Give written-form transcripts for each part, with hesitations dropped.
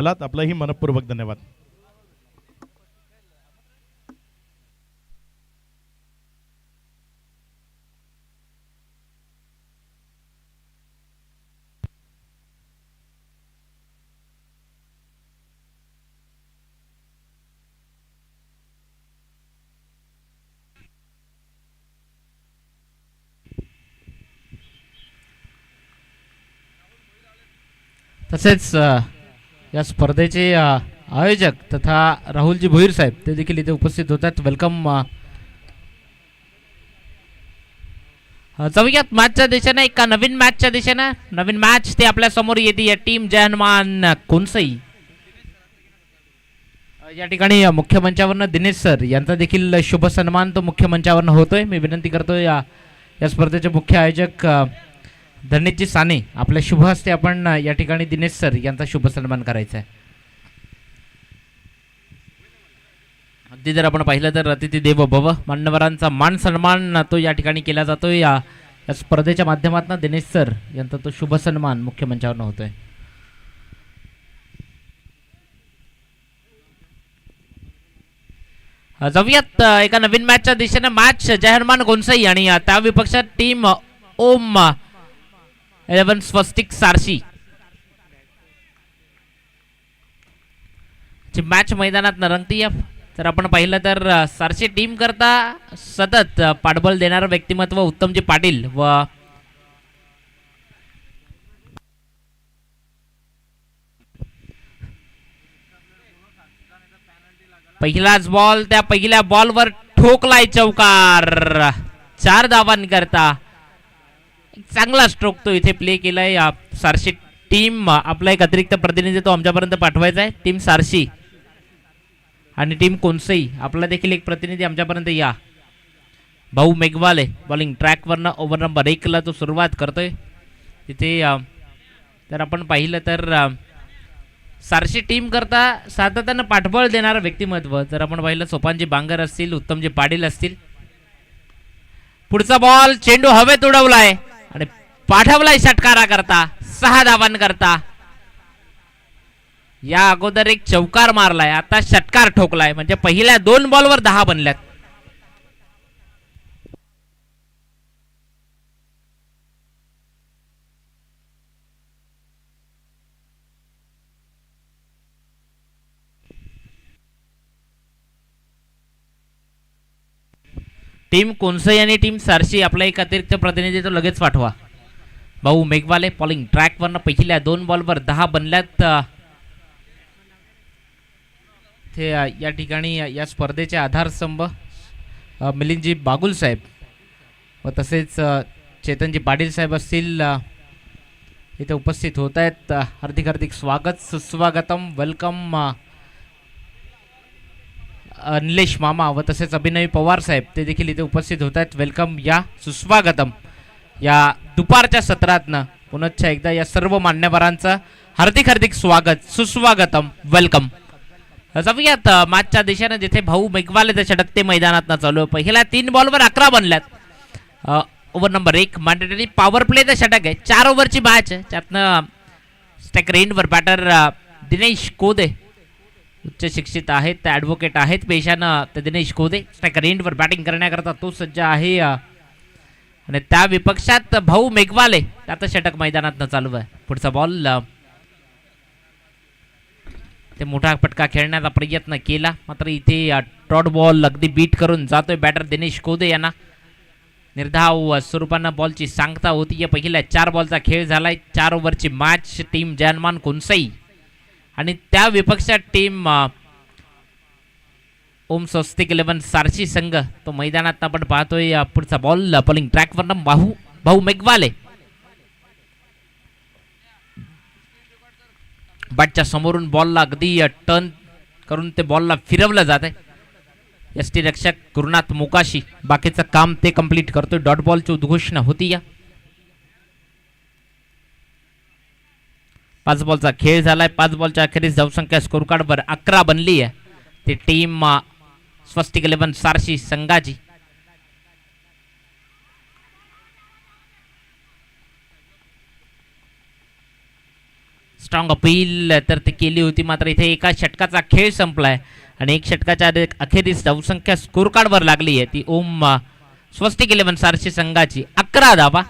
आपलाही मनपूर्वक धन्यवाद. तसेच या स्पर्धेचे आयोजक तथा राहुलजी भोईर साहेब ते देखील इथे उपस्थित होतात. वेलकम. जाऊयात मॅचच्या दिशेने. एका नवीन मॅचच्या दिशेने. नवीन मॅच ते आपल्या समोर येते. या टीम जय हनुमान कोणसई या ठिकाणी मुख्य मंचावरनं दिनेश सर यांचा देखील शुभ सन्मान तो मुख्य मंचावरनं होतोय. मी विनंती करतोय या स्पर्धेचे मुख्य आयोजक धरणीजी साने आपल्या शुभ हस्ते आपण या ठिकाणी दिनेश सर यांचा शुभ सन्मान करायचा आहे. अगदी जर आपण पाहिलं तर अतिथी देव भव मान्यवरांचा मान सन्मान तो या ठिकाणी केला जातोय. या स्पर्धेच्या माध्यमातून दिनेश सर यांचा तो शुभ सन्मान मुख्य मंचावर होतोय. जाऊयात एका नवीन मॅचच्या दिशेने. मॅच जय हनुमान गोंसई आणि त्या विपक्षात टीम ओम 11 स्वस्तिक सारशी ची मॅच मैदानात रंगतीय. तर आपण पाहिलं तर सारशी टीम करता सतत पाठबळ देणारं व्यक्तिमत्व उत्तमजी पाटील व पहिलाच बॉल त्या पहिल्या बॉलवर ठोकलाय चौकार. 4 धावांकरता चांगला स्ट्रोक तो इथे प्ले केलाय. सारशी टीम आपला एक अतिरिक्त प्रतिनिधी तो आमच्यापर्यंत पाठवायचा आहे. टीम सारशी आणि टीम कोणसई आपला देखील एक प्रतिनिधी आमच्यापर्यंत या. भाऊ मेघवाले बॉलिंग ट्रॅकवरनं ओव्हर नंबर 1 ला तो सुरुवात करतोय. तिथे तर आपण पाहिलं तर सारशी टीम करता सातत्यानं पाठबळ देणारं व्यक्तिमत्व जर आपण पाहिलं सोपानजी बांगर असतील उत्तमजी पाटील असतील. पुढचा बॉल चेंडू हवेत उडवलाय आणि पाठवलाय षटकारा करता 6 धावांकरता. या अगोदर एक चौकार मारलाय आता षटकार ठोकलाय म्हणजे पहिल्या 2 बॉलवर 10 बनल्यात. टीम कोणसई आणि टीम सारशी आपला एक अतिरिक्त प्रतिनिधी तो लगेच पाठवा. भाऊ मेघवाले बॉलिंग ट्रॅकवरनं पहिल्या 2 बॉलवर 10 बनल्यात. ते या ठिकाणी या स्पर्धेचे आधारस्तंभ मिलिंदजी बागुल साहेब व तसेच चेतनजी पाटील साहेब असतील इथे उपस्थित होत आहेत. हार्दिक हार्दिक स्वागत सुस्वागतम वेलकम. निलेश मामा व तसेच अभिनवी पवार साहेब ते देखील इथे उपस्थित होत आहेत. वेलकम या सुस्वागतम. या दुपारच्या सत्रातनं पुनश्च एकदा या सर्व मान्यवरांचं हार्दिक हार्दिक स्वागत सुस्वागतम वेलकम. जाऊयात मॅचच्या दिशेने जिथे भाऊ मेघवाले षटक ते मैदानात चालू आहे. पहिल्या 3 बॉलवर 11 बनल्यात. ओव्हर नंबर 1 मॅन्डेटरी पॉवर प्लेचं षटक आहे. 4 ओव्हरची मॅच आहे. त्यातनं स्ट्राईक रेंजवर बॅटर दिनेश कोदे उच्च शिक्षित आहेत ते ॲडव्होकेट आहेत पेशानं. ते दिनेश कोदे स्ट्राईक रेंजवर बॅटिंग करण्याकरता तो सज्ज आहे. आणि त्या विपक्षात भाऊ मेघवाले त्यात षटक मैदानात चालू आहे. पुढचा बॉल ते मोठा फटका खेळण्याचा प्रयत्न केला मात्र इथे डॉट बॉल अगदी बीट करून जातोय बॅटर दिनेश कोदे यांना. निर्धाव स्वरूपानं बॉलची सांगता होती. पहिल्या 4 बॉलचा खेळ झालाय. 4 ओव्हरची मॅच. टीम जय हनुमान कोणसई आणि त्या विपक्षात टीम ओम स्वस्तिक 11 सारशी संघ तो मैदानात आपण पाहतोय. पुढचा बॉल बॉलिंग ट्रॅकवरनं भाऊ मेघवाले बॅटच्या समोरून बॉलला अगदी टर्न करून ते बॉलला फिरवलं जात आहे. यष्टी रक्षक गुरुनाथ मुकाशी बाकीचं काम ते कंप्लीट करतोय. डॉट बॉलची उद्घोषणा होती. या 5 बॉलचा खेळ झालाय. 5 बॉलच्या अखेरीस धावसंख्या स्कोर कार्डवर 11 बनली आहे. ती टीम स्वस्तिक 11 सारशी संघाची. स्ट्रॉंग अपील तर ती केली होती, मात्र इथे एका षटकाचा खेळ संपलाय आणि एक षटकाच्या अखेरीस धावसंख्या स्कोर कार्डवर लागली आहे ती ओम स्वस्तिक 11 सारशी संघाची 11 धावा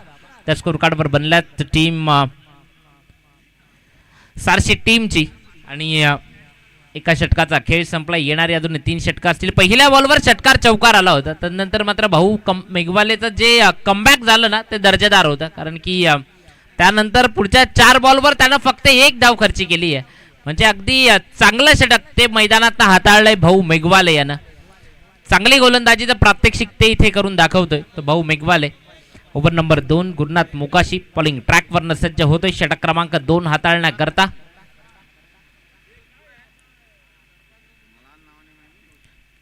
त्या स्कोर कार्डवर बनल्यात टीम सारशी टीमची. आणि एका षटकाचा खेळ संपला. येणारे अजून 3 षटक असतील. पहिल्या बॉलवर षटकार चौकार आला होता, त्यानंतर मात्र भाऊ मेघवालेचं जे कमबॅक झालं ना ते दर्जेदार होतं, कारण की त्यानंतर पुढच्या 4 बॉलवर त्यानं फक्त 1 धाव खर्ची केली आहे. म्हणजे अगदी चांगलं षटक ते मैदानात हाताळलंय भाऊ मेघवाले यानं. चांगली गोलंदाजीचं प्रात्यक्षिक ते इथे करून दाखवतोय तो भाऊ Meghwale. Over number 2 Gurunath Mokashi bowling ट्रॅकवरनं सज्ज होतोय षटक क्रमांक 2 हाताळण्याकरता.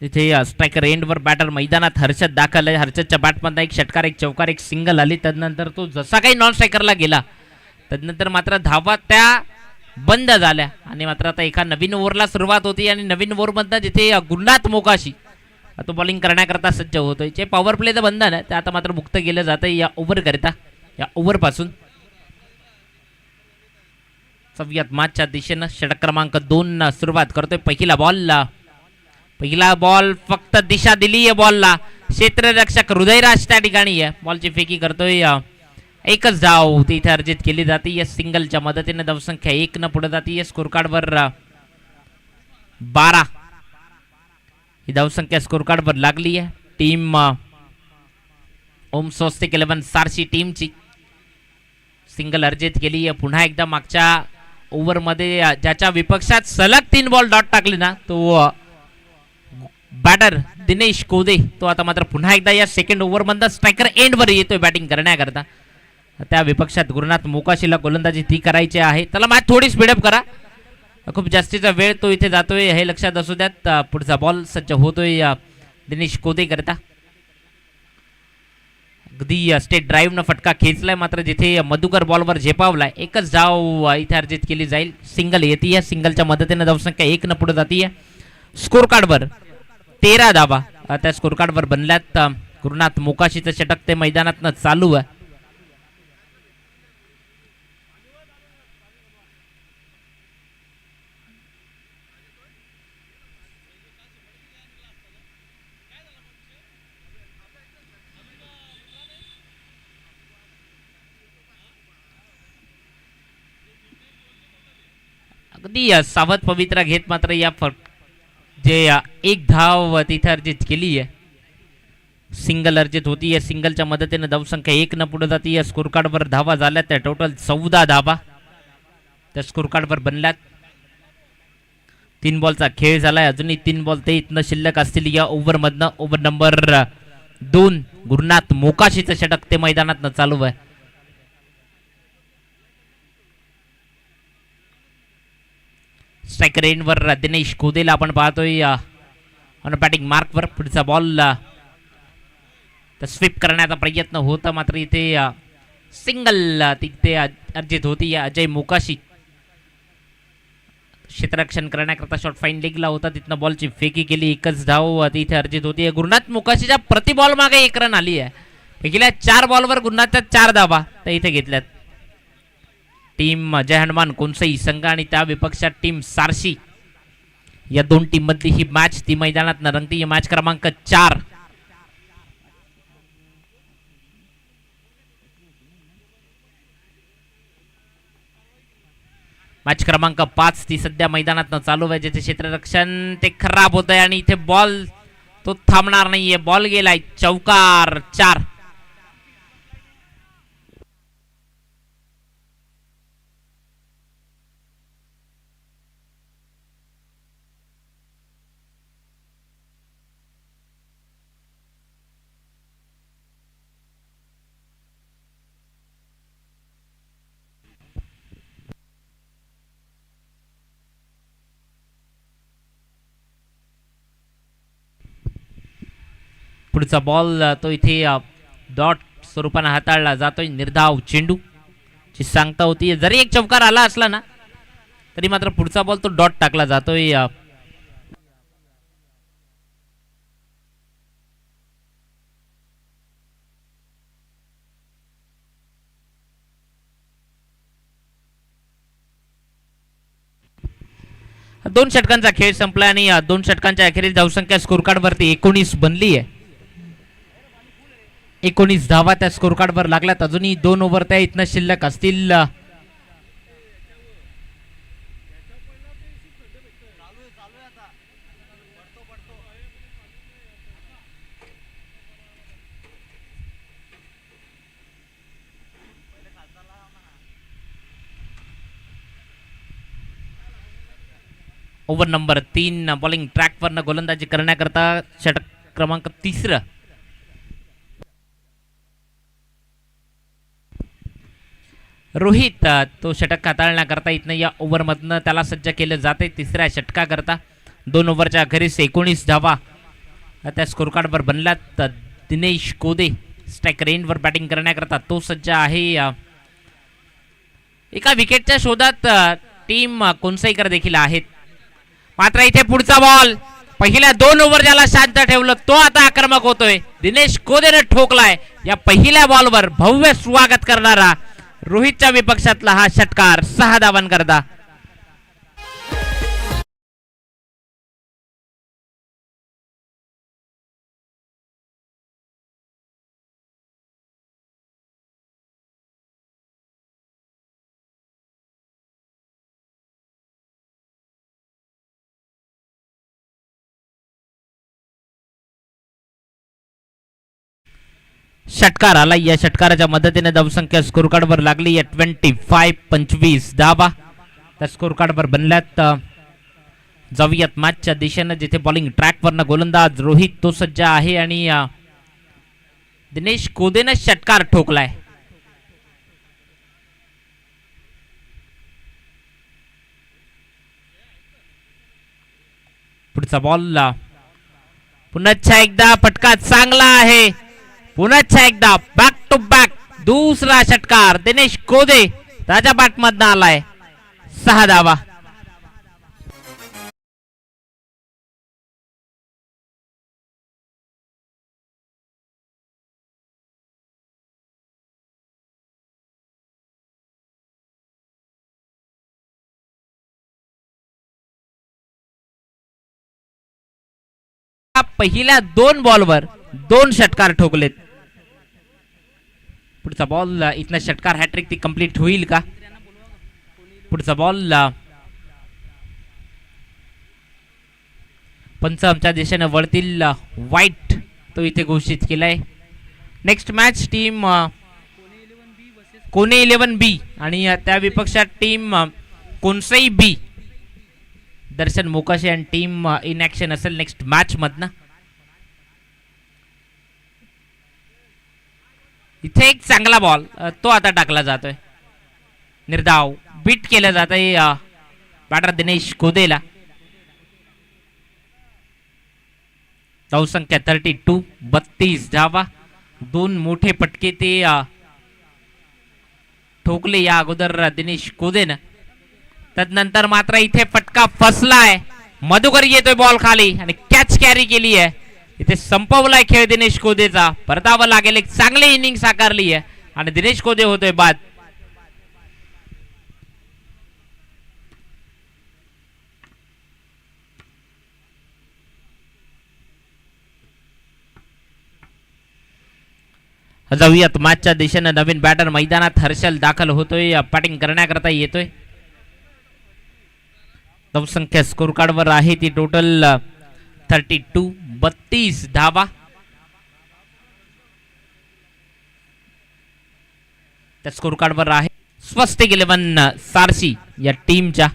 तिथे स्ट्रायकर एंडवर बॅटर मैदानात हर्षद दाखल आहे. हर्षदच्या बॅटमधनं 1 षटकार 1 चौकार 1 सिंगल आली. त्यानंतर तो जसा काही नॉन स्ट्रायकरला गेला त्यानंतर मात्र धावा त्या बंद झाल्या आणि मात्र आता एका नवीन ओव्हरला सुरुवात होती आणि नवीन ओव्हरमधनं जिथे गुरुनाथ मोकाशी तो बॉलिंग करण्याकरता सज्ज होतोय. जे पॉवर प्लेचं बंधन आहे ते आता मात्र मुक्त केलं जातं या ओव्हरकरिता. या ओव्हरपासून सव्यात मार्चच्या दिशेनं षटक क्रमांक 2 सुरुवात करतोय. पहिला बॉल फक्त दिशा दिली आहे बॉलला. क्षेत्ररक्षक हृदयराज त्या ठिकाणी आहे. बॉलची फेकी करतोय. एकच धाव तिथे अर्जित केली जाते या सिंगलच्या मदतीने. धावसंख्या 1 न पुढे जाते स्कोर कार्डवर 12 ही धावसंख्या स्कोर कार्डवर लागली आहे टीम ओम स्वस्तिक 11 सारशी टीमची. सिंगल अर्जित केली आहे. पुन्हा एकदा मागच्या ओव्हरमध्ये ज्याच्या विपक्षात सलग 3 बॉल डॉट टाकले ना तो बॅटर दिनेश कोदे तो आता मात्र पुन्हा एकदा या सेकंड ओव्हरमधनं स्ट्रायकर एंडवर येतोय बॅटिंग करण्याकरता. त्या विपक्षात गुरुनाथ मोकाशीला गोलंदाजी ती करायची आहे. त्याला मॅच थोडी स्पीडअप करा, खूप जास्तीचा वेळ तो इथे जातोय हे लक्षात असू द्यात. पुढचा बॉल सज्ज होतोय दिनेश कोदे करता. अगदी स्टेट ड्राईव्हनं फटका खेचलाय, मात्र जिथे मधुकर बॉलवर झेपावलाय. एकच धाव इथे अर्जित केली जाईल. सिंगल येते या सिंगलच्या मदतीने धावसंख्या 1 न पुढे जाते. स्कोर कार्डवर 13 धावा त्या स्कोर कार्डवर बनल्यात. गुरुनाथ मोकाशीचं षटक ते मैदानातनं चालू आहे. अगदी सावध पवित्रा घेत मात्र या जे 1 धाव तिथे अर्जित केली आहे. सिंगल अर्जित होती या सिंगलच्या मदतीने धावसंख्या 1 न पुढे जाते. या स्कोर कार्डवर धावा झाल्या त्या टोटल 14 धावा त्या स्कोर कार्डवर बनल्यात. 3 बॉलचा खेळ झालाय. अजूनही 3 बॉल ते इथनं शिल्लक असतील या ओव्हरमधनं. ओव्हर नंबर 2 गुरुनाथ मोकाशीचं षटक ते मैदानातनं चालू आहे. स्ट्रायकर एंडवर दिनेश कोदेला आपण पाहतोय ऑन बॅटिंग मार्कवर. पुढचा बॉल स्वीप करण्याचा प्रयत्न होता, मात्र इथे सिंगल तिथे अर्जित होती. अजय मोकाशी क्षेत्ररक्षण करण्याकरता शॉट फाईन लेगला होता, तिथनं बॉलची फेकी केली. एकच धाव तिथे अर्जित होती. गुरुनाथ मोकाशीच्या प्रति बॉल मागे 1 रन आली आहे. पहिल्या 4 बॉलवर गुरुनाथच्या 4 धावा त्या इथे घेतल्यात. टीम जय हनुमान कोणसई संघ आणि त्या विपक्षात टीम सारशी या 2 टीम मधली ही मॅच ती मैदानात रंगती. मॅच क्रमांक 4 मॅच क्रमांक 5 ती सध्या मैदानात चालू आहे. ज्याचे क्षेत्ररक्षण ते खराब होत आहे आणि इथे बॉल तो थांबणार नाहीये. बॉल गेलाय चौकार 4. पुढचा बॉल तो इथे डॉट स्वरूपाने हाताळला जातोय. निर्धाव चेंडू ची सांगता होती. जरी एक चौकार आला असला ना तरी मात्र पुढचा बॉल तो डॉट टाकला जातोय. 2 षटकांचा खेळ संपला आणि 2 षटकांच्या अखेरीस धावसंख्या स्कोर कार्ड वरती 19 बनली आहे. 19 धावा त्या स्कोर कार्ड वर लागल्यात. अजूनही 2 ओव्हर त्या इथनं शिल्लक असतील. ओव्हर नंबर 3 बॉलिंग ट्रॅकवरनं गोलंदाजी करण्याकरता षटक क्रमांक 3. रोहित तो षटक हाताळण्याकरता इथनं या ओव्हरमधनं त्याला सज्ज केलं जाते 3ऱ्या षटकाकरता. 2 ओव्हरच्या अखेरीस 19 धावा त्या स्कोर कार्डवर बनल्यात. दिनेश कोदे स्ट्राईक रेंजवर बॅटिंग करण्याकरता तो सज्ज आहे. एका विकेटच्या शोधात टीम कोणसाईकर देखील आहेत. मात्र इथे पुढचा बॉल पहिल्या 2 ओव्हर ज्याला शांत ठेवलं तो आता आक्रमक होतोय. दिनेश कोदेने ठोकलाय. या पहिल्या बॉलवर भव्य स्वागत करणारा रोहितच्या विपक्षातला हा षटकार 6 धावांकरता. षटकार आला. या षटकाराच्या मदतीने धावसंख्या स्कोर कार्डवर लागली आहे 25 धावा त्या स्कोर कार्डवर बनल्यात. जाऊयात मॅचच्या दिशेनं जिथे बॉलिंग ट्रॅकवरनं गोलंदाज रोहित तो सज्ज आहे आणि दिनेश कोदेने षटकार ठोकलाय. पुढचा बॉल पुन्हा एकदा फटका चांगला आहे. पुन्हा एकदा बॅक टू बॅक दुसरा षटकार दिनेश कोदे त्याच्या बॅटमधनं आलाय. 6 धावा. पहिल्या 2 बॉलवर 2 षटकार ठोकलेत. पुढचा बॉल इथला षटकार हॅट्रिक ती कंप्लीट होईल का? पुढचा बॉल पंच आमच्या दिशेने वळतील. वाईट तो इथे घोषित केलाय. नेक्स्ट मॅच टीम कोणे 11B आणि त्या विपक्षात टीम कोणसाई बी. दर्शन मोकाशी आणि टीम इन ऍक्शन असेल नेक्स्ट मॅच मधनं. इथे एक चांगला बॉल तो आता टाकला जातोय. निर्धाव बीट केलं जात आहे बॅटर दिनेश कोदेला. धावसंख्या 32 धावा. 2 मोठे फटके ते ठोकले या अगोदर दिनेश कोदेनं. तदनंतर मात्र इथे फटका फसलाय. मधुकर येतोय बॉल खाली आणि कॅच कॅरी केली आहे. इथे संपवलाय खेळ दिनेश कोदेचा. परतावं लागेल. एक चांगली इनिंग साकारली आहे आणि दिनेश कोदे होतोय बाद. जाऊयात मॅचच्या दिशेनं. नवीन बॅटर मैदानात हर्षल दाखल होतोय. बॅटिंग करण्याकरता येतोय. धावसंख्या स्कोर कार्डवर आहे ती टोटल 32 धावा. त्या स्कोर कार्डवर आहे स्वस्तिक 11 सारसी या टीमच्या.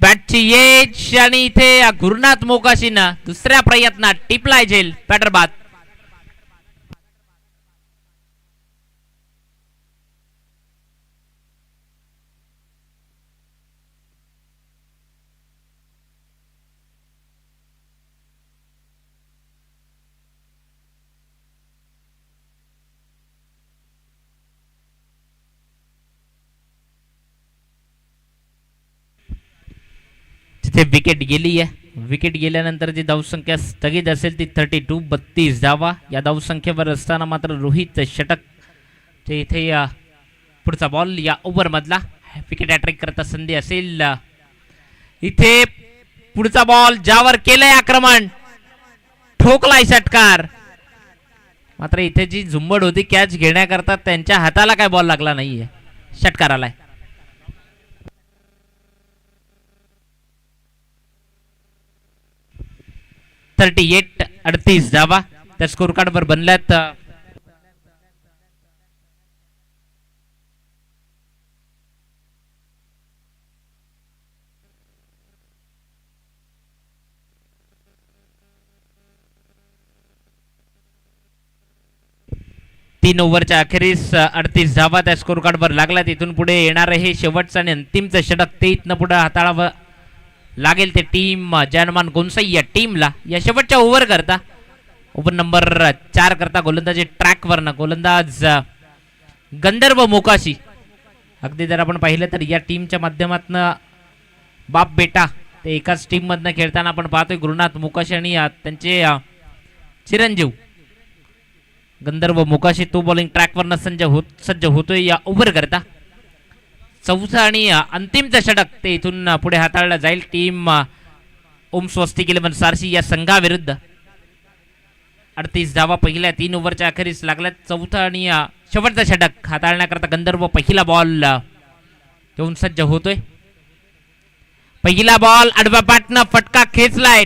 बॅटची एज आणि इथे गुरुनाथ मोकाशीनं दुसऱ्या प्रयत्नात टिपलाय झेल. बॅटर बाद. इथे विकेट गेली आहे. विकेट गेल्यानंतर जी धावसंख्या स्थगित असेल ती 32, 32 धावा. या धावसंख्येवर असताना मात्र रोहित षटक ते इथे पुढचा बॉल या ओव्हरमधला विकेट अट्रॅक्ट करता संधी असेल. इथे पुढचा बॉल ज्यावर केलंय आक्रमण, ठोकलाय षटकार. मात्र इथे जी झुंबड होती कॅच घेण्याकरता त्यांच्या हाताला काय बॉल लागला नाहीये, षटकार आलाय. .38 38 धावा त्या स्कोर कार्डवर बनल्यात. तीन ओव्हरच्या अखेरीस 38 धावा त्या स्कोर कार्डवर लागला. तिथून पुढे येणार हे शेवटचं आणि अंतिमचं षटक ते इथनं पुढे हाताळावं लागेल ते टीम जनमान गोन्साई या टीमला. या शेवटच्या ओव्हर करता ओव्हर नंबर 4 करता गोलंदाजी ट्रॅकवरनं गोलंदाज गंधर्व मोकाशी. अगदी जर आपण पाहिलं तर या टीमच्या माध्यमातून बाप बेटा ते एकाच टीम मधनं खेळताना आपण पाहतोय गुरुनाथ मोकाशी आणि त्यांचे चिरंजीव गंधर्व मोकाशी. तो बॉलिंग ट्रॅकवरनं सज्ज होतोय या ओव्हर करता. चौथा आणि अंतिमचं षटक ते इथून पुढे हाताळलं जाईल टीम ओम स्वस्तिक 11 सारसी या संघाविरुद्ध. 38 धावा पहिल्या 3 ओव्हरच्या अखेरीस लागल्यात. चौथा आणि शेवटचा षटक हाताळण्याकरता गंधर्व पहिला बॉल घेऊन सज्ज होतोय. पहिला बॉल आडव्या पाटनं फटका खेचलाय,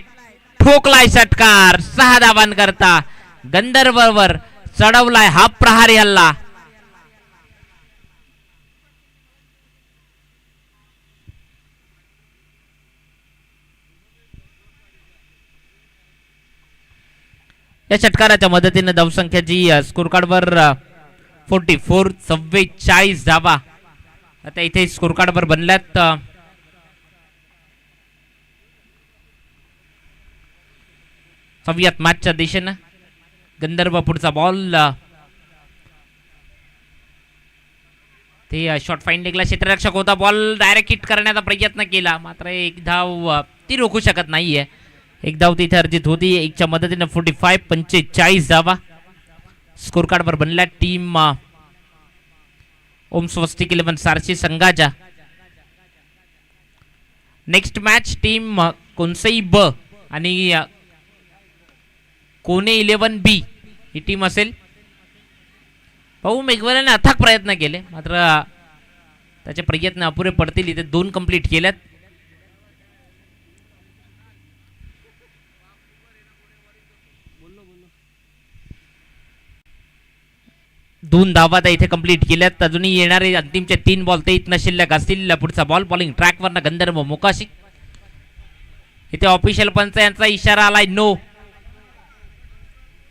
ठोकलाय षटकार. 6 धावांकरता गंधर्ववर चढवलाय हा प्रहारी हल्ला. या षटकाराच्या मदतीने धावसंख्या जी स्कोर कार्डवर 44 44 धावा आता इथे स्कोर कार्डवर बनल्यात. सव्यात मॅचच्या दिशेनं गंधर्व पुढचा बॉल ते शॉर्ट फाइंडिंगला क्षेत्ररक्षक होता. बॉल डायरेक्ट हिट करण्याचा प्रयत्न केला मात्र एक धाव ती रोखू शकत नाहीये. एक धाव तिथे अर्जित होती. एकच्या मदतीने 45 45 धावा स्कोर कार्डवर बनल्या टीम ओम स्वस्तिक 11 सारसी संघाच्या. नेक्स्ट मॅच टीम कोनसई ब आणि कोणे 11 बी ही टीम असेल. भाऊ मेघवालाने अथक प्रयत्न केले मात्र त्याचे प्रयत्न अपुरे पडतील. इथे 2 कंप्लीट केल्यात. दोन धावा त्या इथे कंप्लीट केल्यात. अजूनही येणारे अंतिमचे 3 बॉल ते इथनं शिल्लक असतील. पुढचा बॉल बॉलिंग ट्रॅकवरनं गंधर्व मोकाशी. इथे ऑफिशियल पंच यांचा इशारा आलाय नो.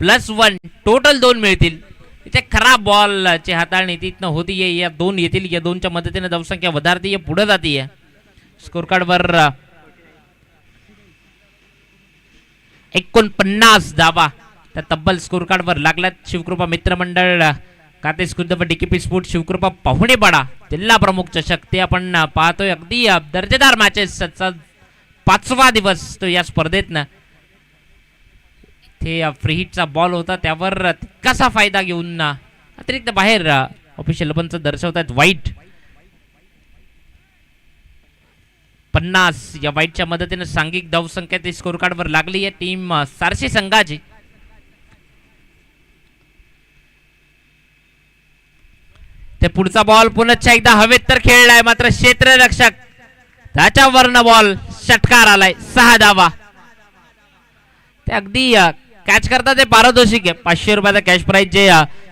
+1 टोटल 2 मिळतील. इथे खराब बॉलची हाताळणी तिथनं होतीये. या 2 येतील. या 2च्या मदतीने धावसंख्या वधारतीये, पुढे जातीये. स्कोर कार्डवर 49 धावा त्या तब्बल स्कोर कार्डवर लागल्यात. शिवकृपा मित्रमंडळ कातेस खुद्द डीकेपी स्पोर्ट शिवकृपा पाहुणेपाडा जिल्हा प्रमुख चषक ते आपण पाहतोय. अगदी दर्जेदार मॅचेस 5वा दिवस तो या स्पर्धेतनं. इथे फ्री हिटचा बॉल होता त्यावर कसा फायदा घेऊन अतिरिक्त बाहेर ऑफिशियल पंच दर्शवतात वाईट. 50 या वाईटच्या मदतीने सांघिक धावसंख्या ती स्कोर कार्डवर लागली आहे टीम सारसी संघाची. ते पुढचा बॉल पुन्हा एकदा हवेत तर खेळलाय मात्र क्षेत्ररक्षक त्याच्यावरनं बॉल षटकार आलाय. 6 धावा. ते अगदी कॅच करता ते पारदर्शक आहे. 500 रुपयाचा कॅश प्राइज जे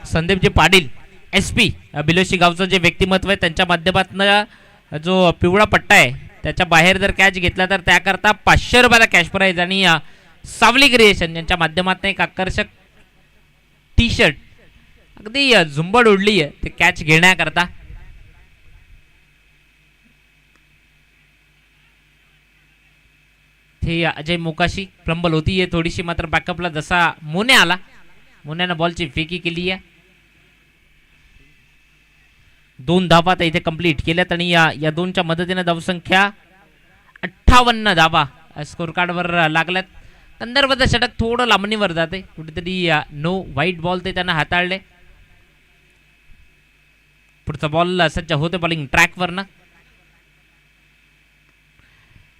संदीपजी पाटील SP बिलोशी गावचं जे व्यक्तिमत्व आहे त्यांच्या माध्यमातून जो पिवळा पट्टा आहे त्याच्या बाहेर जर कॅच घेतला तर त्याकरता 500 रुपयाचा कॅश प्राइज आणि सावली क्रिएशन यांच्या माध्यमातून एक आकर्षक टी-शर्ट अगदी झुंबड उडली आहे ते कॅच घेण्याकरता. हे अजय मोकाशी फ्लंबल होती थोडीशी मात्र बॅकअपला जसा मोने आला मोन्यानं बॉलची फेकी केली आहे. 2 धावा इथे कंप्लीट केल्यात आणि या 2च्या मदतीने धावसंख्या 58 धावा स्कोर कार्डवर लागल्यात. कंदर्पचं षटक थोडं लांबणीवर जाते कुठेतरी. नो व्हाईट बॉल ते त्यांना हाताळले. पुढचा बॉल सज्ज होते बॉलिंग ट्रॅकवर ना.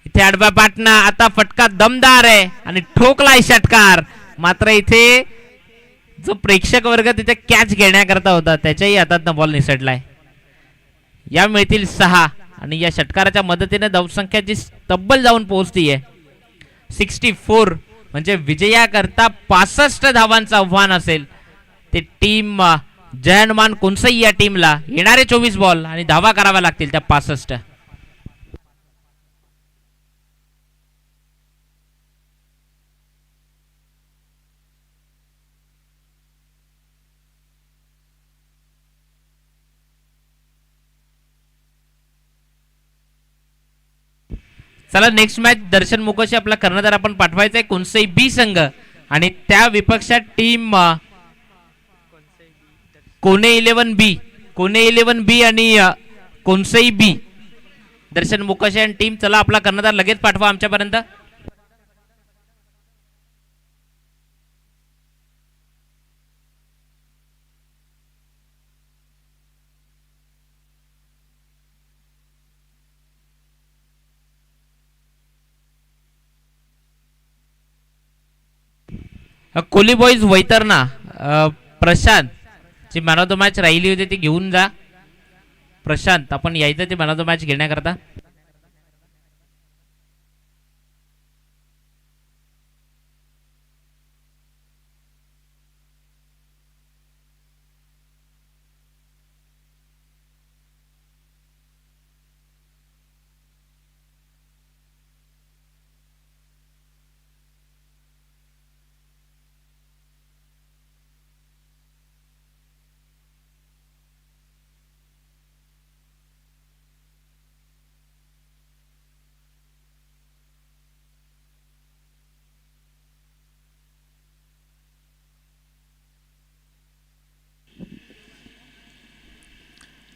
इथे आडव्या पाटना आता फटका दमदार आहे आणि ठोकलाय षटकार. मात्र इथे जो प्रेक्षक वर्ग तिथे कॅच घेण्याकरता होता त्याच्याही हातात बॉल निसटलाय. या मिळतील 6 आणि या षटकाराच्या मदतीने धावसंख्या जी तब्बल जाऊन पोहोचतीये 64. म्हणजे विजयाकरता 65 धावांचं आव्हान असेल ते टीम जयनमान कुनसई या टीमला. येणारे 24 बॉल आणि धावा कराव्या लागतील त्या 65. चला नेक्स्ट मॅच दर्शन मुकोशी आपला कर्णधार आपण पाठवायचा आहे कुनसई बी संघ आणि त्या विपक्षात टीम कोने 11 बी आणि कुनसई बी. दर्शन मुकोशी आणि टीम चला आपला कर्णधार लगेच पाठवा आमच्यापर्यंत. Kohli boys Vaitarna Prashant ji man of the match राहिली होती ती घेऊन जा. प्रशांत आपण यायचं ते मॅन ऑफ द मॅच घेण्याकरता.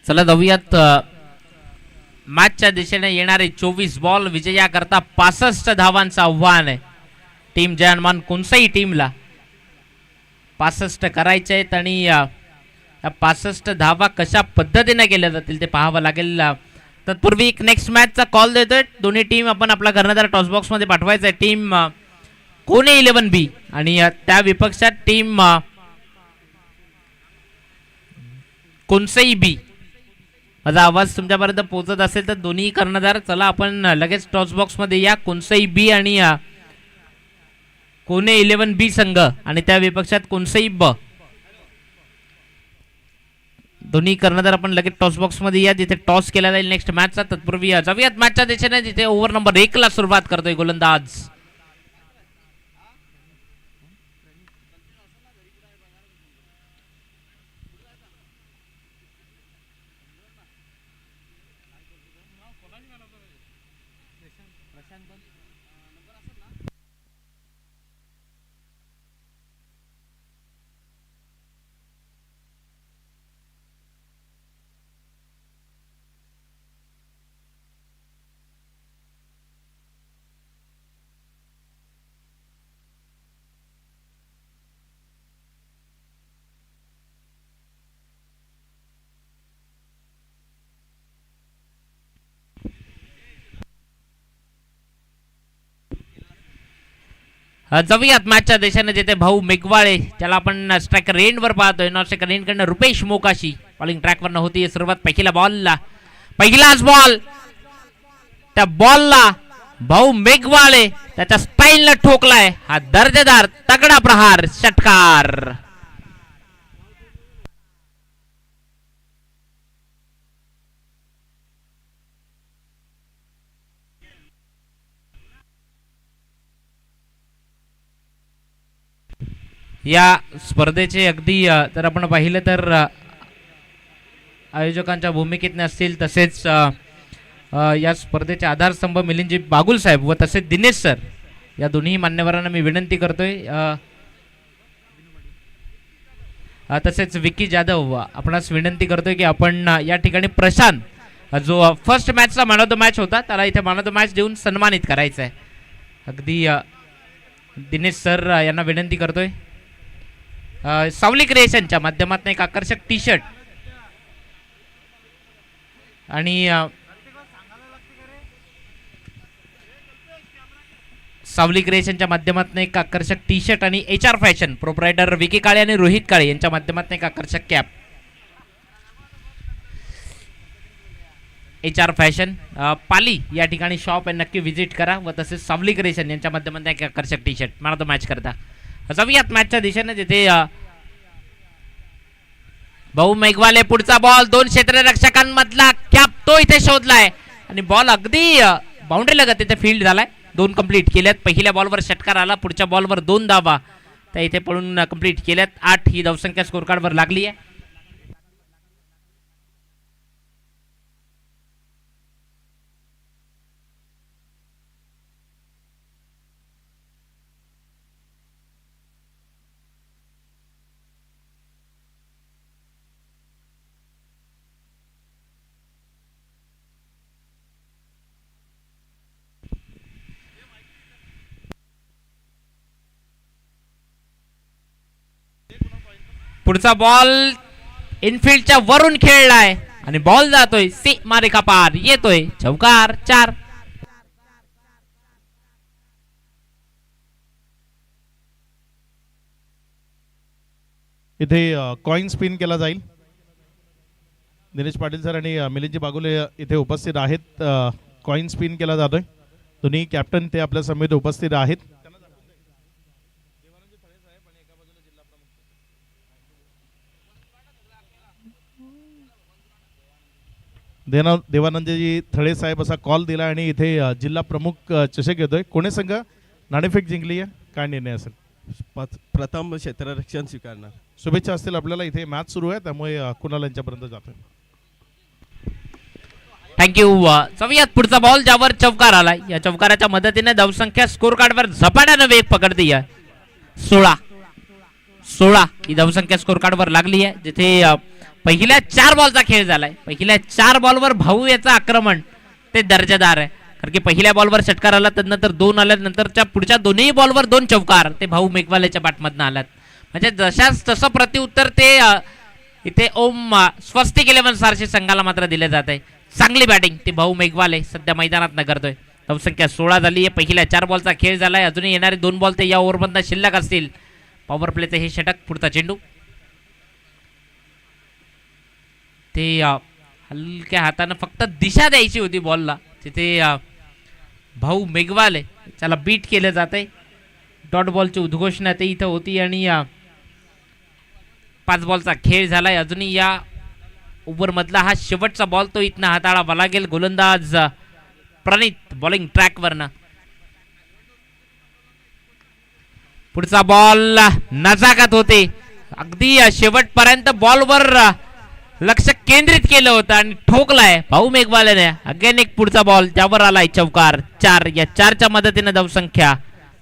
चला जाऊयात मॅचच्या दिशेने. येणारे 24 बॉल विजयाकरता 65 धावांचं आव्हान आहे टीम जयनमान कुनसई टीमला. 65 करायचे आहेत आणि या 65 धावा कशा पद्धतीने केल्या जातील ते पाहावं लागेल. तत्पूर्वी एक नेक्स्ट मॅचचा कॉल देतोय. दोन्ही टीम आपण आपला कर्णधार टॉस बॉक्स मध्ये पाठवायचा आहे. टीम कोने 11 बी आणि त्या विपक्षात टीम कुनसई बी. माझा आवाज तुमच्यापर्यंत पोहोचत असेल तर दोन्ही कर्णधार चला आपण लगेच टॉस बॉक्स मध्ये या. कुनसई बी आणि कोने 11 बी संघ आणि त्या विपक्षात कुनसई ब. दोन्ही कर्णधार आपण लगेच टॉस बॉक्स मध्ये या जिथे टॉस केला जाईल नेक्स्ट मॅचचा. तत्पूर्वी जाऊयात मॅचच्या दिशेने जिथे ओव्हर नंबर 1 ला सुरुवात करतोय गोलंदाज जाऊयात मॅचच्या देशाने जिथे भाऊ मेघवाळे ज्याला आपण स्ट्रायकर रेंज वर पाहतोय. नॉन स्ट्रायकर रेंज कडनं रुपेश मोकाशी बॉलिंग ट्रॅक वर होती सुरुवात. पहिला बॉलला पहिलाच बॉल त्या बॉलला भाऊ मेघवाळे त्याच्या स्टाईलनं ठोकलाय. हा दर्जेदार तगडा प्रहार षटकार. या स्पर्धेचे अगदी जर आपण पाहिलं तर आयोजकांच्या भूमिकेत असतील तसेच या स्पर्धेचे आधारस्तंभ मिलिंदजी बागुल साहेब व तसेच दिनेश सर या दोन्ही मान्यवरांना मी विनंती करतोय. तसेच विकी जाधव आपणास विनंती करतोय की आपण या ठिकाणी प्रशांत जो फर्स्ट मॅचचा मॅन ऑफ द मॅच होता त्याला इथे मॅन ऑफ द मॅच देऊन सन्मानित करायचं आहे. अगदी दिनेश सर यांना विनंती करतोय. सावली क्रिएशनच्या माध्यमातून एक आकर्षक टी शर्ट आणि सावली क्रिएशनच्या माध्यमातून एक आकर्षक टी शर्ट आणि HR फॅशन प्रोप्रायटर विकी काळे आणि रोहित काळे यांच्या माध्यमातून एक आकर्षक कॅप. HR फॅशन पाली या ठिकाणी शॉप आहे, नक्की व्हिजिट करा व तसेच सावली क्रिएशन यांच्या माध्यमातून एक आकर्षक T shirt man of the match करता. जाऊयात मॅचच्या दिशेने जिथे भाऊ मेघवाले पुढचा बॉल 2 क्षेत्ररक्षकांमधला कॅप तो इथे शोधलाय आणि बॉल अगदी बाउंड्री लगत इथे फील्ड झालाय. 2 कंप्लीट केल्यात. पहिल्या बॉलवर षटकार आला, पुढच्या बॉलवर 2 धावा त्या इथे पळून कंप्लीट केल्यात. 8 ही धावसंख्या स्कोर कार्डवर लागली आहे. पुढचा बॉल इनफिल्डच्या वरून खेळलाय आणि बॉल जातोय सीमारेखा पार, येतोय चौकार. 4. इथे कॉइन स्पिन केला जाईल. दिनेश पाटील सर आणि मिलिंदजी बागुले इथे उपस्थित आहेत. कॉइन स्पिन केला जातोय. दोन्ही कॅप्टन ते आपल्या समितीत उपस्थित आहेत. देवानंदजी थळे साहेब असा कॉल दिला आणि इथे जिल्हा प्रमुख चषक येतोय. कोणी संघ नाणेफेक जिंकली आहे, काय निर्णय असेल? प्रथम क्षेत्ररक्षण स्वीकारणार. शुभेच्छा असतील आपल्याला. इथे मॅच सुरू आहे त्यामुळे कुणाल यांच्यापर्यंत जातोय. थँक्यू. जाऊयात पुढचा बॉल ज्यावर चौकार आलाय. या चौकाराच्या मदतीने धावसंख्या स्कोर कार्डवर झपाट्यानं वेग पकडती आहे. 16 ही धावसंख्या स्कोर कार्डवर लागली आहे. जिथे पहिल्या 4 बॉलचा खेळ झालाय. पहिल्या 4 बॉलवर भाऊ याचा आक्रमण ते दर्जेदार आहे. कारण की पहिल्या बॉलवर षटकार आला, त्यानंतर 2 आल्या, नंतरच्या पुढच्या दोन्ही बॉलवर 2 चौकार ते भाऊ मेघवालेच्या बॅटमधनं आलात. म्हणजे जशाच तसं प्रत्युत्तर ते इथे ओम स्वस्तिक 11 सारशी संघाला मात्र दिले जात आहे. चांगली बॅटिंग ते भाऊ मेघवाले सध्या मैदानात न करतोय. धावसंख्या 16 झाली आहे. पहिल्या 4 बॉलचा खेळ झालाय. अजूनही येणारे 2 बॉल ते या ओव्हरमधनं शिल्लक असतील. पॉवर प्लेचे हे षटक. पुढचा चेंडू ते हलक्या हातानं फक्त दिशा द्यायची होती बॉलला. तिथे भाऊ मेघवाले त्याला बीट केलं जात आहे. डॉट बॉलची उद्घोषणा ते इथं होती आणि 5 बॉलचा खेळ झालाय. अजूनही या ओव्हरमधला हा शेवटचा बॉल तो इथनं हाताळावा लागेल. गोलंदाज प्रणित बॉलिंग ट्रॅकवरनं. पुढचा बॉल नजाकत होते. अगदी शेवटपर्यंत बॉलवर लक्ष केंद्रित केलं होतं आणि ठोकलाय भाऊ मेघवालेने. अगेन एक पुढचा बॉल ज्यावर आलाय चौकार. 4 या 4च्या मदतीने धावसंख्या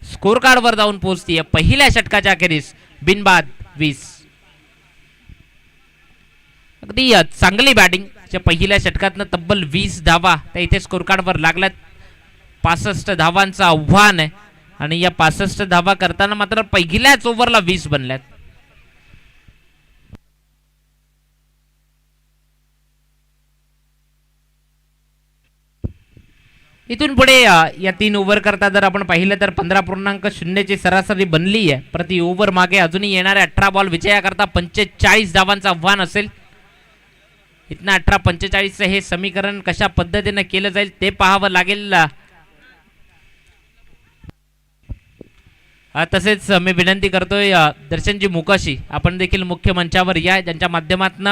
स्कोर कार्डवर जाऊन पोहोचतीये. पहिल्या षटकाच्या अखेरीस बिनबाद 20. अगदी चांगली बॅटिंग. पहिल्या षटकातनं तब्बल 20 धावा त्या इथे स्कोर कार्डवर लागल्यात. 65 धावांचं आव्हान आहे आणि या 65 धावा करताना मात्र पहिल्याच ओव्हरला 20 बनल्यात. इथून पुढे या 3 ओव्हर करता जर आपण पाहिलं तर 15.0 ची सरासरी बनली आहे प्रति ओव्हर मागे. अजूनही येणाऱ्या 18 बॉल विजयाकरता 45 धावांचं आव्हान असेल. इथनं 18-45 हे समीकरण कशा पद्धतीने केलं जाईल ते पाहावं लागेल. तसेच मी विनंती करतोय दर्शनजी मुकाशी आपण देखील मुख्य मंचावर या. ज्यांच्या माध्यमातून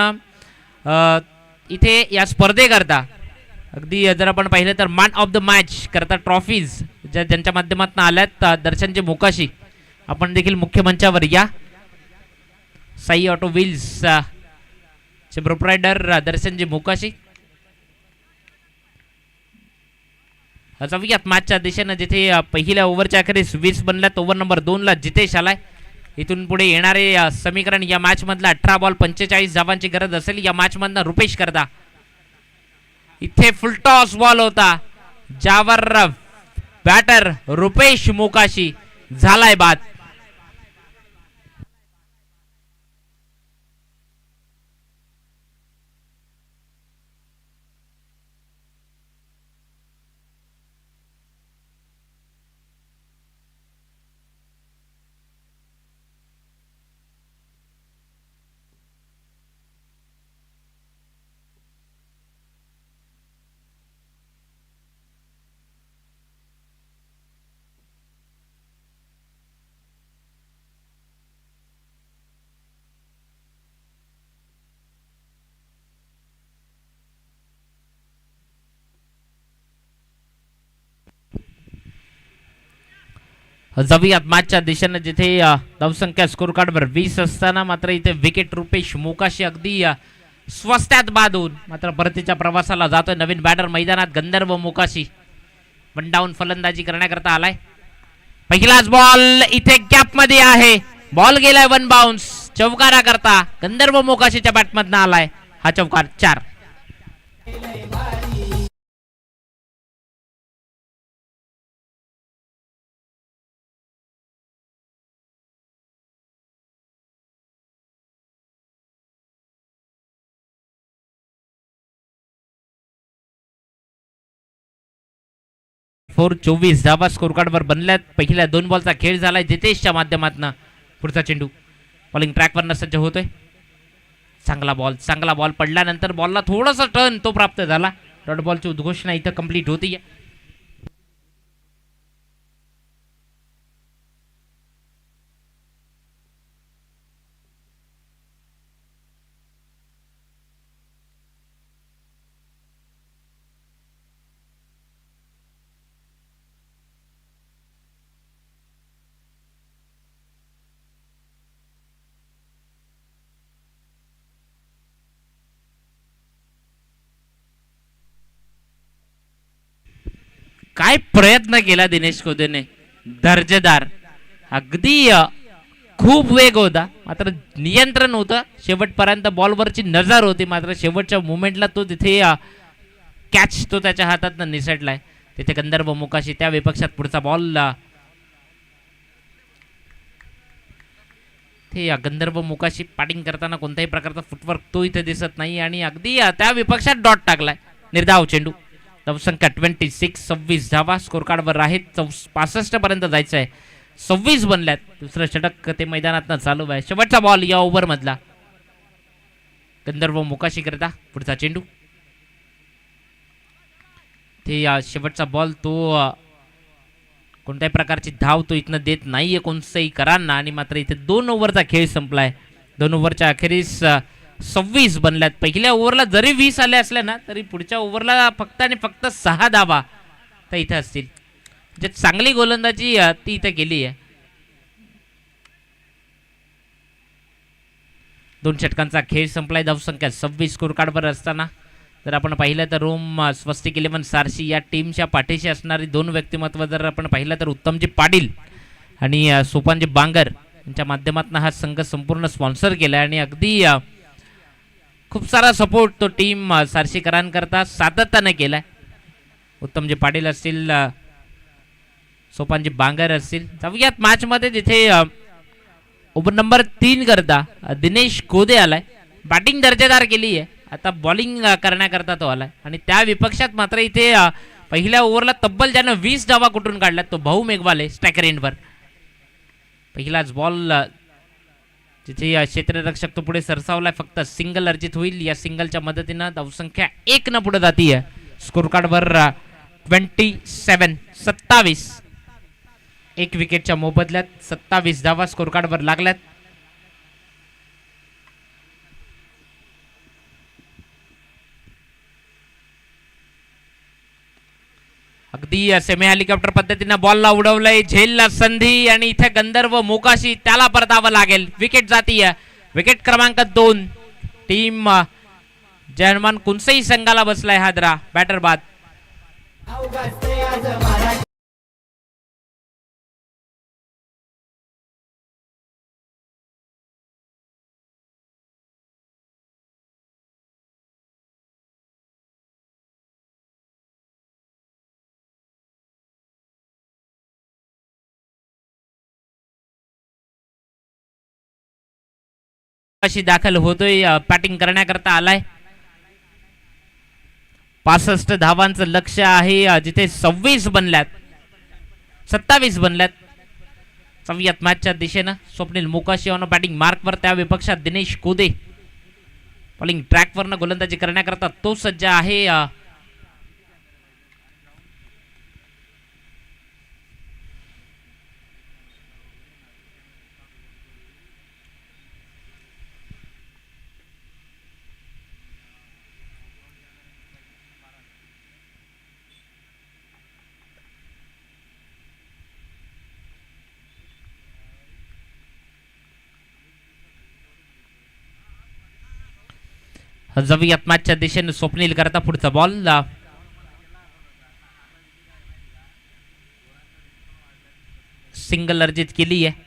इथे या स्पर्धेकरता अगदी जर आपण पाहिलं तर मॅन ऑफ द मॅच करता ट्रॉफीज ज्यांच्या माध्यमातून आल्यात दर्शनजी मुकाशी आपण देखील मुख्य मंचावर या. साई ऑटो व्हील्स चे प्रोप्रायटर दर्शनजी मुकाशी. जाऊयात मॅचच्या दिशेनं जिथे पहिल्या ओव्हरच्या अखेरीस 20 बनल्यात. ओव्हर नंबर 2 ला जितेश आलाय. इथून पुढे येणारे समीकरण या मॅच मधला 18 बॉल 45 धावांची गरज असेल. या मॅच मधनं रुपेश करता इथे फुलटॉस बॉल होता ज्यावर बॅटर रुपेश मोकाशी झालाय बाद. जाऊयात मॅचच्या दिशेने जिथे धावसंख्या स्कोर कार्डवर 20 असताना मात्र इथे विकेट रुपेश मोकाशी अगदी स्वस्तात बाद होऊन मात्र परतीच्या प्रवासाला जातोय. नवीन बॅटर मैदानात गंधर्व मोकाशी वन डाऊन फलंदाजी करण्याकरता आलाय. पहिलाच बॉल इथे गॅप मध्ये आहे. बॉल गेलाय वन बाउन्स. चौकारा करता गंधर्व मोकाशीच्या बॅटमधनं आलाय हा चौकार. 4. फोर 24 धावा स्कोर कार्डवर बनल्यात. पहिल्या 2 बॉलचा खेळ झालाय जितेशच्या माध्यमातून. पुढचा चेंडू बॉलिंग ट्रॅकवर सज्ज होतोय. चांगला बॉल पडल्यानंतर बॉलला थोडासा टर्न तो प्राप्त झाला. डॉट बॉलची उद्घोषणा इथं कंप्लीट होती. काय प्रयत्न केला दिनेश कोदेने. दर्जेदार अगदी खूप वेग होता मात्र नियंत्रण होतं. शेवटपर्यंत बॉलवरची नजर होती मात्र शेवटच्या मुमेंटला तो तिथे कॅच तो त्याच्या हातात निसटलाय. तिथे गंधर्व मोकाशी त्या विपक्षात पुढचा बॉल ते गंधर्व मोकाशी बॅटिंग करताना कोणत्याही प्रकारचा फुटवर्क तो इथे दिसत नाही आणि अगदी त्या विपक्षात डॉट टाकलाय. निर्धाव चेंडू. धावसंख्या 26. 26 धावा स्कोर कार्डवर आहेत. 65 पर्यंत जायचं आहे. 26 बनल्यात. दुसरं षटक ते मैदानात चालू आहे. शेवटचा बॉल या ओव्हर मधला गंधर्व मोकाशी करता पुढचा चेंडू. ते शेवटचा बॉल तो कोणत्याही प्रकारची धाव तो इथनं देत नाहीये कोणत्याही करांना आणि मात्र इथे 2 ओव्हरचा खेळ संपलाय. 2 ओव्हरच्या अखेरीस 26 बनल्यात. पहिल्या ओव्हरला जरी 20 आले असल्या ना तरी पुढच्या ओव्हरला फक्त आणि फक्त 6 धावा तर इथे असतील. म्हणजे चांगली गोलंदाजी ती इथे केली आहे. 2 षटकांचा खेळ संपलाय. धावसंख्या 26 स्कोर कार्डवर असताना जर आपण पाहिलं तर रोम स्वस्तिक 11 सारसी या टीमच्या पाठीशी असणारी 2 व्यक्तिमत्व जर आपण पाहिलं तर उत्तमजी पाटील आणि सोपानजी बांगर यांच्या माध्यमातून हा संघ संपूर्ण स्पॉन्सर केला आणि अगदी खूप सारा सपोर्ट तो टीम सारसीकरांकरता सातत्याने केलाय. उत्तमजी पाटील असतील, सोपानजी बांगर असतील. जाऊयात मॅच मध्ये जिथे ओव्हर नंबर 3 करता दिनेश कोदे आलाय. बॅटिंग दर्जेदार केली आहे. आता बॉलिंग करण्याकरता तो आलाय आणि त्या विपक्षात मात्र इथे पहिल्या ओव्हरला तब्बल ज्यानं 20 धावा कुठून काढल्यात तो भाऊ मेघवाले स्ट्रायकर एंडवर. पहिलाच बॉल जिथे क्षेत्ररक्षक तो पुढे सरसावलाय. फक्त सिंगल अर्जित होईल. या सिंगलच्या मदतीनं धावसंख्या 1 न पुढे जातीय. स्कोर कार्डवर 27. 1 विकेटच्या मोबदल्यात 27 धावा स्कोर कार्डवर लागल्यात. अगदी सेमी हेलिकॉप्टर पद्धतीने बॉलला उडवलंय. झेलला संधी आणि इथे गंधर्व मोकाशी त्याला परतावं लागेल. विकेट जातीय. विकेट क्रमांक 2. टीम जर्मन कुणसाई संघाला बसलाय हादरा. बॅटर बाद. कशी दाखल होतोय, बॅटिंग करण्याकरता आलाय. 65 धावांचं लक्ष आहे, जिथे 27 बनल्यात, 27 बनल्यात. 4व्या मॅचच्या दिशेनं स्वप्नील मोकाशियानं बॅटिंग मार्कवर, त्या विपक्षात दिनेश कोदे बॉलिंग ट्रॅकवरनं गोलंदाजी करण्याकरता तो सज्ज आहे. जवियत मॅचच्या दिशेने स्वप्नील करता पुढचा बॉल. सिंगल अर्जित केली आहे.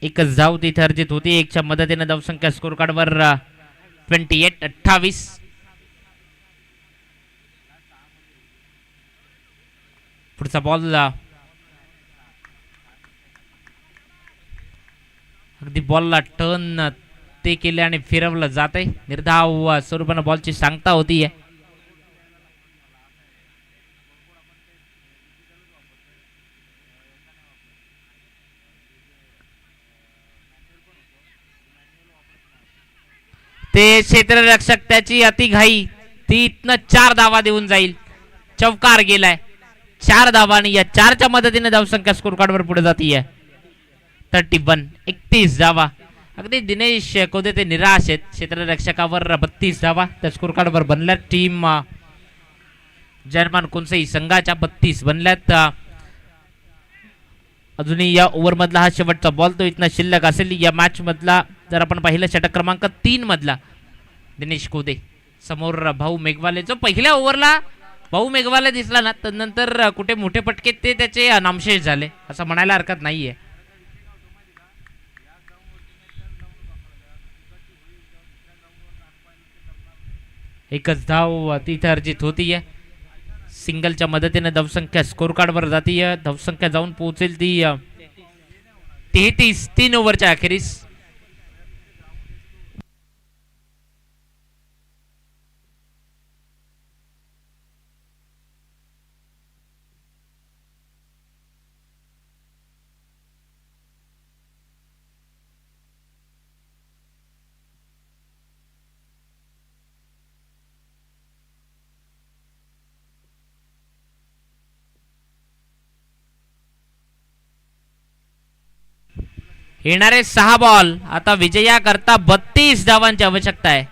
एकच धाव तिथे अर्जित होती. एकच्या मदतीने धावसंख्या स्कोर कार्डवर 28-28. पुढचा बॉल अगदी बॉलला टर्न ते केले आणि फिरवलं जाते. निर्धाव स्वरूपानं बॉलची सांगता होती आहे. ते क्षेत्ररक्षक त्याची अतिघाई, ती इथनं 4 धावा देऊन जाईल. चौकार गेलाय. 4 धावा आणि या 4च्या मदतीने धावसंख्या स्कोर कार्डवर पुढे जातीये. 31 धावा. अगदी दिनेश कोदे ते निराश आहेत. क्षेत्ररक्षकावर 32 धावा त्या स्कोर कार्डवर बनल्यात. टीम जर्मन कोणसाई संघाच्या 32 बनल्यात. अजूनही या ओव्हर मधला हा शेवटचा बॉल तो इथनं शिल्लक असेल या मॅच मधला. जर आपण पाहिलं षटक क्रमांक 3 मधला दिनेश कोदे समोर भाऊ मेघवाले, जो पहिल्या ओव्हरला भाऊ मेघवाले दिसला ना, तर नंतर कुठे मोठे फटके ते त्याचे नामशेष झाले असं म्हणायला हरकत नाहीये. एकच धाव तिथे अर्जित होतीये. सिंगलच्या मदतीने धावसंख्या स्कोर कार्डवर जातीये. धावसंख्या जाऊन पोहोचेल ती 33 3 ओव्हरच्या अखेरीस. येणारे 6 बॉल आता विजया करता 32 धावांची आवश्यकता आहे.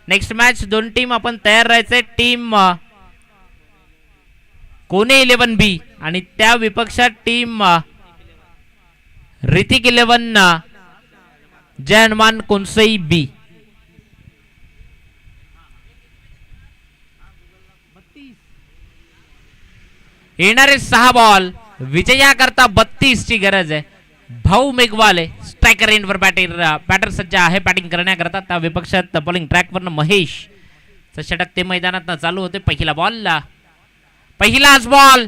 नेक्स्ट मॅच 2 टीम आपण तयार राहायचे. टीम कोणे 11 बी आणि त्या विपक्षात टीम ऋतिक 11 जय हनुमान कोणसई बी. येणारे 6 बॉल विजया करता 32 ची गरज आहे. भाऊ मेघवाले स्ट्रायकर एंडवर बॅटर सज्ज आहे बॅटिंग करण्याकरता. त्या विपक्षात बॉलिंग ट्रॅकवरनं महेश षटक ते मैदानात चालू होते. पहिलाच बॉल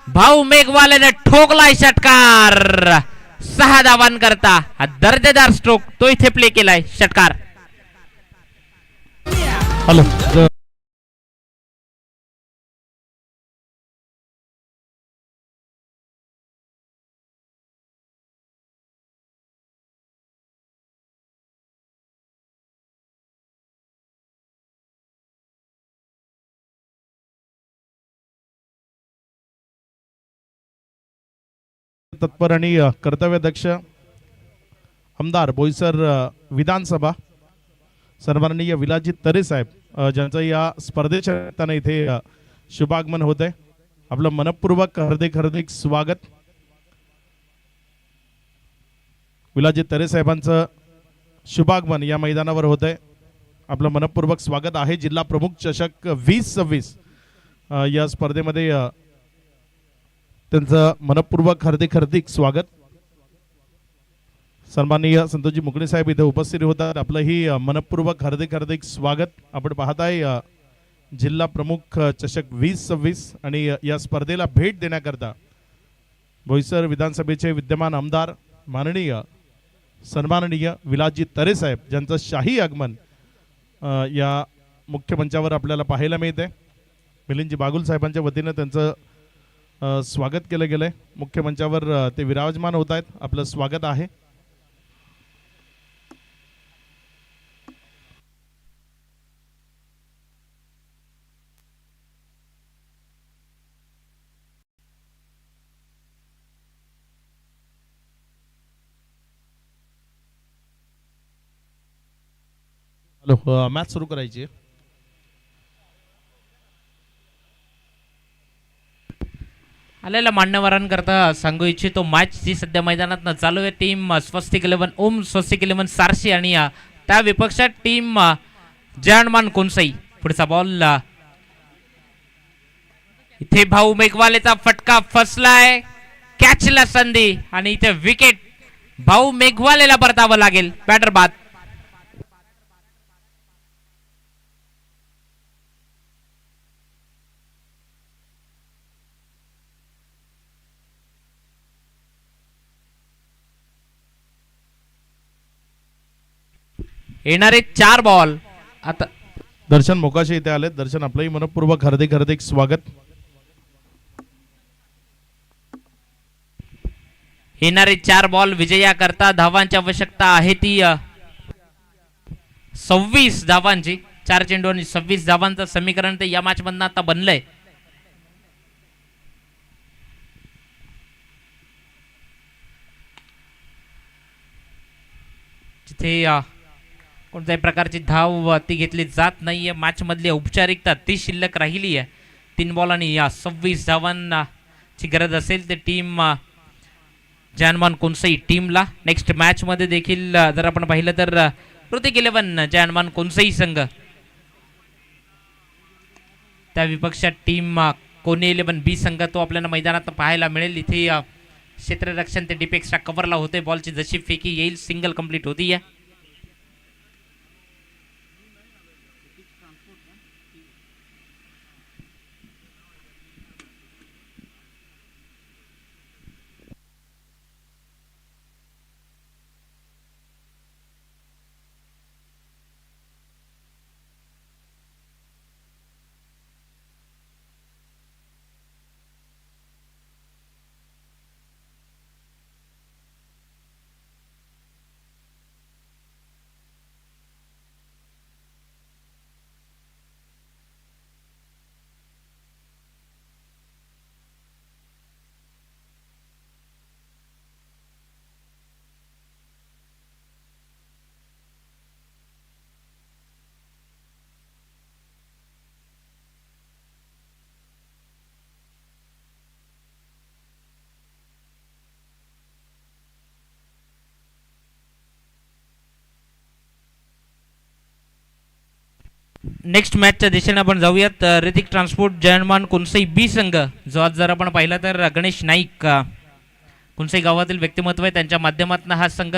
भाऊ मेघवालेने ठोकलाय षटकार. 6 धावांकरता हा दर्जेदार स्ट्रोक तो इथे प्ले केलाय. षटकार. हॅलो, तत्पर आणि कर्तव्यदक्ष आमदार बोईसर विधानसभा सन्माननीय विलाजी तरे साहेब, ज्यांचं या स्पर्धेच्या निमित्तानं इथे शुभागमन होत आहे. आपलं मनपूर्वक हार्दिक स्वागत. विलाजी तरे साहेबांचं शुभागमन या मैदानावर होत आहे. आपलं मनपूर्वक स्वागत आहे. जिल्हा प्रमुख चषक 2026 या स्पर्धेमध्ये त्यांचं मनपूर्वक हार्दिक स्वागत. सन्माननीय संतोषजी मुकणे साहेब इथे उपस्थित होतात. आपलंही मनपूर्वक हार्दिक स्वागत. आपण पाहताय जिल्हा प्रमुख चषक 2026 आणि या स्पर्धेला भेट देण्याकरता बोईसर विधानसभेचे विद्यमान आमदार माननीय सन्माननीय विलासजी तरे साहेब ज्यांचं शाही आगमन या मुख्य मंचावर आपल्याला पाहायला मिळते. मिलिंदजी बागुल साहेबांच्या वतीनं त्यांचं स्वागत केलं गेलंय. मुख्य मंचावर ते विराजमान होत आहेत. आपलं स्वागत आहे. हॅलो, मॅच सुरू करायची आहे. आलेल्या मान्यवरांकरता सांगू इच्छितो मॅच जी सध्या मैदानात चालू आहे. टीम स्वस्तिक 11 ओम स्वस्तिक 11 सारशी आणि त्या विपक्षात टीम जयमान कोनसई. पुढचा बॉल इथे भाऊ मेघवालेचा फटका फसलाय. कॅचला संधी आणि इथे विकेट. भाऊ मेघवालेला परतावं लागेल. बॅटर बाद. येणारे 4 बॉल. आता दर्शन मोकाशी इथे आले. दर्शन आपलंही मनपूर्वक हार्दिक स्वागत. येणारे 4 बॉल विजया करता धावांची आवश्यकता आहे ती 26 धावांची. 4 चेंडू आणि 26 धावांचं समीकरण ते या मॅच मधनं आता बनलंय. जिथे कोणत्याही प्रकारची धाव ती घेतली जात नाहीये. मॅच मधली औपचारिकता ती शिल्लक राहिली आहे. 3 बॉल आणि 26 धावांची गरज असेल ते टीम जयमान कोनसई टीमला. नेक्स्ट मॅच मध्ये देखील जर आपण पाहिलं तर ऋतिक 11 जयमान कोनसई संघ त्या विपक्षात टीम कोणी 11 बी संघ तो आपल्याला मैदानात पाहायला मिळेल. इथे क्षेत्ररक्षण ते डिपेक्सच्या कव्हरला होते. बॉलची जशी फेकी येईल सिंगल कंप्लीट होती आहे. नेक्स्ट मॅचच्या दिशेने आपण जाऊयात. ऋतिक ट्रान्सपोर्ट जयमान कोनसई बी संघ जो आज जर आपण पाहिला तर गणेश नाईक कोनसई गावातील व्यक्तिमत्व आहे. त्यांच्या माध्यमातून हा संघ